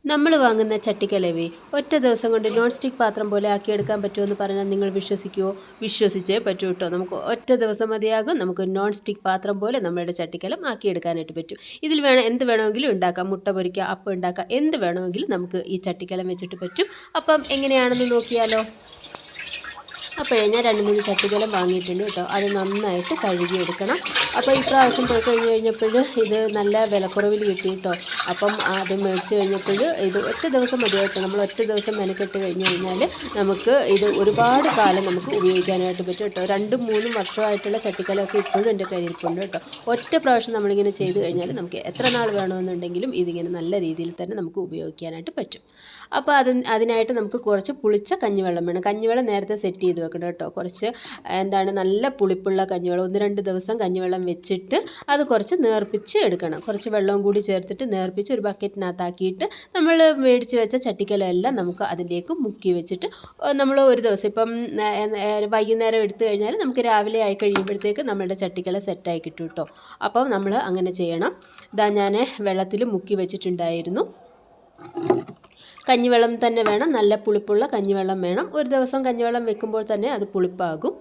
നമ്മൾ വാങ്ങുന്ന ചട്ടിക്കലവി ഒറ്റ ദിവസം കൊണ്ട് നോൺ സ്റ്റിക്ക് പാത്രം പോലെ ആക്കിയെടുക്കാൻ പറ്റുമെന്ന് പറഞ്ഞാൽ നിങ്ങൾ വിശ്വസിക്കുമോ? വിശ്വസിച്ചേ പറ്റൂ കേട്ടോ. നമുക്ക് ഒറ്റ ദിവസം മതിയാകും നമുക്ക് നോൺ സ്റ്റിക്ക് പാത്രം പോലെ നമ്മളുടെ ചട്ടിക്കലം ആക്കിയെടുക്കാനായിട്ട് പറ്റും. ഇതിൽ എന്ത് വേണമെങ്കിലും ഉണ്ടാക്കാം. മുട്ട പൊരിക്കുക, അപ്പം ഉണ്ടാക്കാം, എന്ത് വേണമെങ്കിലും നമുക്ക് ഈ ചട്ടിക്കലം വെച്ചിട്ട് പറ്റും. അപ്പം എങ്ങനെയാണെന്ന് നോക്കിയാലോ? അപ്പോഴേ ഞാൻ 2-3 ചട്ടിക്കലം വാങ്ങിയിട്ടുണ്ട് കേട്ടോ. അത് നന്നായിട്ട് കഴുകിയെടുക്കണം. അപ്പോൾ ഇപ്രാവശ്യം പോയി കഴിഞ്ഞപ്പോൾ ഇത് നല്ല വിലക്കുറവിൽ കിട്ടി കേട്ടോ. അപ്പം അത് മേടിച്ച് കഴിഞ്ഞപ്പോൾ ഇത് ഒറ്റ ദിവസം മതിയായിട്ട് നമ്മൾ ഒറ്റ ദിവസം മെനക്കെട്ട് കഴിഞ്ഞ് കഴിഞ്ഞാൽ നമുക്ക് ഇത് ഒരുപാട് കാലം നമുക്ക് ഉപയോഗിക്കാനായിട്ട് പറ്റും കേട്ടോ. 2-3 വർഷമായിട്ടുള്ള ചട്ടിക്കലമൊക്കെ ഇപ്പോഴും എൻ്റെ കയ്യിലിരിപ്പുണ്ട് കേട്ടോ. ഒറ്റ പ്രാവശ്യം നമ്മളിങ്ങനെ ചെയ്ത് കഴിഞ്ഞാൽ നമുക്ക് എത്ര നാൾ വേണമെന്നുണ്ടെങ്കിലും ഇതിങ്ങനെ നല്ല രീതിയിൽ തന്നെ നമുക്ക് ഉപയോഗിക്കാനായിട്ട് പറ്റും. അപ്പോൾ അതിനായിട്ട് നമുക്ക് കുറച്ച് പുളിച്ച കഞ്ഞിവെള്ളം വേണം. കഞ്ഞിവെള്ളം നേരത്തെ സെറ്റ് ചെയ്ത് വെക്കണം കേട്ടോ. കുറച്ച് നല്ല പുളിപ്പുള്ള കഞ്ഞിവെള്ളം 1-2 ദിവസം കഞ്ഞിവെള്ളം വെച്ചിട്ട് അത് കുറച്ച് നേർപ്പിച്ച് എടുക്കണം. കുറച്ച് വെള്ളവും കൂടി ചേർത്തിട്ട് നേർപ്പിച്ച് ഒരു ബക്കറ്റിനകത്താക്കിയിട്ട് നമ്മൾ മേടിച്ച് വെച്ച ചട്ടിക്കലെല്ലാം നമുക്ക് അതിലേക്ക് മുക്കി വെച്ചിട്ട് നമ്മൾ ഒരു ദിവസം ഇപ്പം വൈകുന്നേരം എടുത്തു കഴിഞ്ഞാൽ നമുക്ക് രാവിലെ ആയി കഴിയുമ്പോഴത്തേക്ക് നമ്മളുടെ ചട്ടിക്കല സെറ്റായി കിട്ടും കേട്ടോ. അപ്പോൾ നമ്മൾ അങ്ങനെ ചെയ്യണം. ഇതാ ഞാൻ വെള്ളത്തിൽ മുക്കി വെച്ചിട്ടുണ്ടായിരുന്നു. കഞ്ഞിവെള്ളം തന്നെ വേണം, നല്ല പുളിപ്പുള്ള കഞ്ഞിവെള്ളം വേണം. ഒരു ദിവസം കഞ്ഞിവെള്ളം വെക്കുമ്പോൾ തന്നെ അത് പുളിപ്പാകും.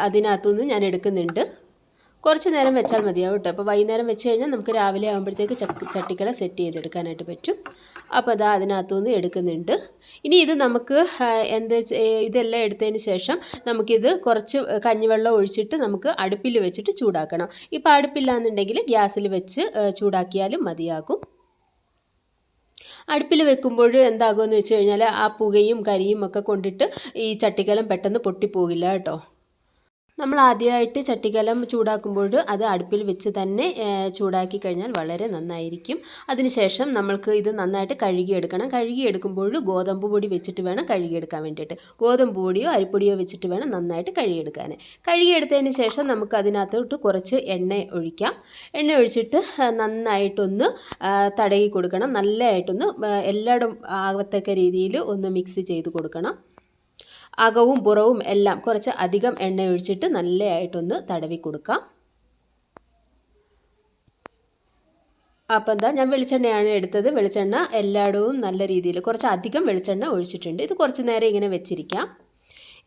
അതിനകത്തുനിന്ന് ഞാൻ എടുക്കുന്നുണ്ട്. കുറച്ച് നേരം വെച്ചാൽ മതിയാവും കേട്ടോ. അപ്പോൾ വൈകുന്നേരം വെച്ച് കഴിഞ്ഞാൽ നമുക്ക് രാവിലെ ആകുമ്പോഴത്തേക്ക് ചട്ടിക്കല സെറ്റ് ചെയ്തെടുക്കാനായിട്ട് പറ്റും. അപ്പോൾ അതിനകത്തുനിന്ന് എടുക്കുന്നുണ്ട്. ഇനി ഇത് നമുക്ക് ഇതെല്ലാം എടുത്തതിന് ശേഷം നമുക്കിത് കുറച്ച് കഞ്ഞിവെള്ളം ഒഴിച്ചിട്ട് നമുക്ക് അടുപ്പിൽ വെച്ചിട്ട് ചൂടാക്കണം. ഇപ്പോൾ അടുപ്പില്ലാന്നുണ്ടെങ്കിൽ ഗ്യാസിൽ വെച്ച് ചൂടാക്കിയാലും മതിയാകും. അടുപ്പിൽ വെക്കുമ്പോൾ എന്താകുമെന്ന് വെച്ച് കഴിഞ്ഞാൽ ആ പുകയും കരിയും ഒക്കെ കൊണ്ടിട്ട് ഈ ചട്ടിക്കലം പെട്ടെന്ന് പൊട്ടിപ്പോകില്ല കേട്ടോ. നമ്മൾ ആദ്യമായിട്ട് ചട്ടിക്കലം ചൂടാക്കുമ്പോൾ അത് അടുപ്പിൽ വെച്ച് തന്നെ ചൂടാക്കി കഴിഞ്ഞാൽ വളരെ നന്നായിരിക്കും. അതിനുശേഷം നമ്മൾക്ക് ഇത് നന്നായിട്ട് കഴുകിയെടുക്കണം. കഴുകിയെടുക്കുമ്പോൾ ഗോതമ്പ് പൊടി വെച്ചിട്ട് വേണം കഴുകിയെടുക്കാൻ വേണ്ടിയിട്ട്. ഗോതമ്പ് പൊടിയോ അരിപ്പൊടിയോ വെച്ചിട്ട് വേണം നന്നായിട്ട് കഴുകിയെടുക്കാൻ. കഴുകിയെടുത്തതിന് ശേഷം നമുക്ക് അതിനകത്തോട്ട് കുറച്ച് എണ്ണ ഒഴിക്കാം. എണ്ണ ഒഴിച്ചിട്ട് നന്നായിട്ടൊന്ന് തടവി കൊടുക്കണം. നല്ലതായിട്ടൊന്ന് എല്ലായിടും ആകത്തക്ക രീതിയിൽ ഒന്ന് മിക്സ് ചെയ്ത് കൊടുക്കണം. അകവും പുറവും എല്ലാം കുറച്ച് അധികം എണ്ണ ഒഴിച്ചിട്ട് നല്ലതായിട്ടൊന്ന് തടവി കൊടുക്കാം. അപ്പോൾ ഞാൻ വെളിച്ചെണ്ണയാണ് എടുത്തത്. വെളിച്ചെണ്ണ എല്ലായിടവും നല്ല രീതിയിൽ കുറച്ച് അധികം വെളിച്ചെണ്ണ ഒഴിച്ചിട്ടുണ്ട്. ഇത് കുറച്ച് നേരം ഇങ്ങനെ വെച്ചിരിക്കാം.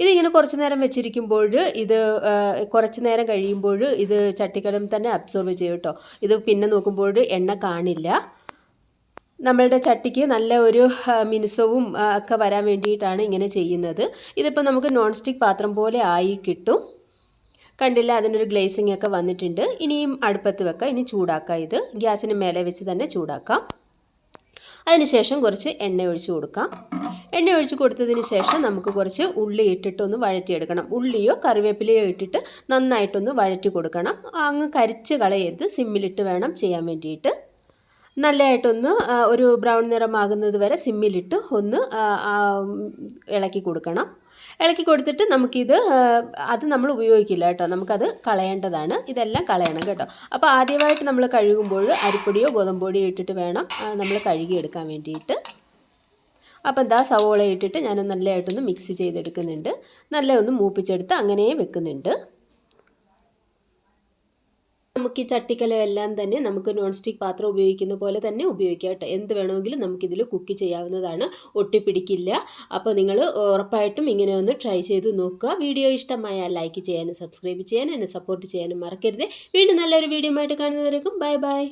ഇതിങ്ങനെ കുറച്ച് നേരം വെച്ചിരിക്കുമ്പോൾ ഇത് കുറച്ച് നേരം കഴിയുമ്പോൾ ഇത് ചട്ടിക്കലം തന്നെ അബ്സോർവ് ചെയ്യും കേട്ടോ. ഇത് പിന്നെ നോക്കുമ്പോൾ എണ്ണ കാണില്ല. നമ്മളുടെ ചട്ടിക്ക് നല്ല ഒരു മിനുസവും ഒക്കെ വരാൻ വേണ്ടിയിട്ടാണ് ഇങ്ങനെ ചെയ്യുന്നത്. ഇതിപ്പോൾ നമുക്ക് നോൺ സ്റ്റിക്ക് പാത്രം പോലെ ആയി കിട്ടും. കണ്ടില്ല, അതിനൊരു ഗ്ലേസിംഗ് ഒക്കെ വന്നിട്ടുണ്ട്. ഇനിയും അടുപ്പത്ത് വെക്കാം. ഇനി ചൂടാക്കാം. ഇത് ഗ്യാസിന് മേലെ വെച്ച് തന്നെ ചൂടാക്കാം. അതിനുശേഷം കുറച്ച് എണ്ണ ഒഴിച്ച് കൊടുക്കാം. എണ്ണ ഒഴിച്ച് കൊടുത്തതിന് ശേഷം നമുക്ക് കുറച്ച് ഉള്ളി ഇട്ടിട്ടൊന്ന് വഴറ്റിയെടുക്കണം. ഉള്ളിയോ കറിവേപ്പിലയോ ഇട്ടിട്ട് നന്നായിട്ടൊന്ന് വഴറ്റി കൊടുക്കണം. അങ്ങ് കരിച്ച് കളയരുത്. സിമ്മിലിട്ട് വേണം ചെയ്യാൻ വേണ്ടിയിട്ട്. നല്ലതായിട്ടൊന്ന് ഒരു ബ്രൗൺ നിറമാകുന്നത് വരെ സിമ്മിലിട്ട് ഒന്ന് ഇളക്കി കൊടുക്കണം. ഇളക്കി കൊടുത്തിട്ട് നമുക്കിത് അത് നമ്മൾ ഉപയോഗിക്കില്ല കേട്ടോ. നമുക്കത് കളയേണ്ടതാണ്. ഇതെല്ലാം കളയണം കേട്ടോ. അപ്പോൾ ആദ്യമായിട്ട് നമ്മൾ കഴുകുമ്പോൾ അരിപ്പൊടിയോ ഗോതമ്പ് പൊടിയോ ഇട്ടിട്ട് വേണം നമ്മൾ കഴുകിയെടുക്കാൻ വേണ്ടിയിട്ട്. അപ്പോൾ സവോള ഇട്ടിട്ട് ഞാൻ നല്ലതായിട്ടൊന്ന് മിക്സ് ചെയ്തെടുക്കുന്നുണ്ട്. നല്ല ഒന്ന് മൂപ്പിച്ചെടുത്ത് അങ്ങനെ വെക്കുന്നുണ്ട്. നമുക്ക് ഈ ചട്ടിക്കലം എല്ലാം തന്നെ നമുക്ക് നോൺ സ്റ്റിക്ക് പാത്രം ഉപയോഗിക്കുന്ന പോലെ തന്നെ ഉപയോഗിക്കാം കേട്ടോ. എന്ത് വേണമെങ്കിലും നമുക്കിതിൽ കുക്ക് ചെയ്യാവുന്നതാണ്. ഒട്ടിപ്പിടിക്കില്ല. അപ്പോൾ നിങ്ങൾ ഉറപ്പായിട്ടും ഇങ്ങനെ ഒന്ന് ട്രൈ ചെയ്ത് നോക്കുക. വീഡിയോ ഇഷ്ടമായാൽ ലൈക്ക് ചെയ്യാനും സബ്സ്ക്രൈബ് ചെയ്യാനും എന്നെ സപ്പോർട്ട് ചെയ്യാനും മറക്കരുത്. വീണ്ടും നല്ലൊരു വീഡിയോ ആയിട്ട് കാണുന്നവരേക്കും ബൈ ബൈ.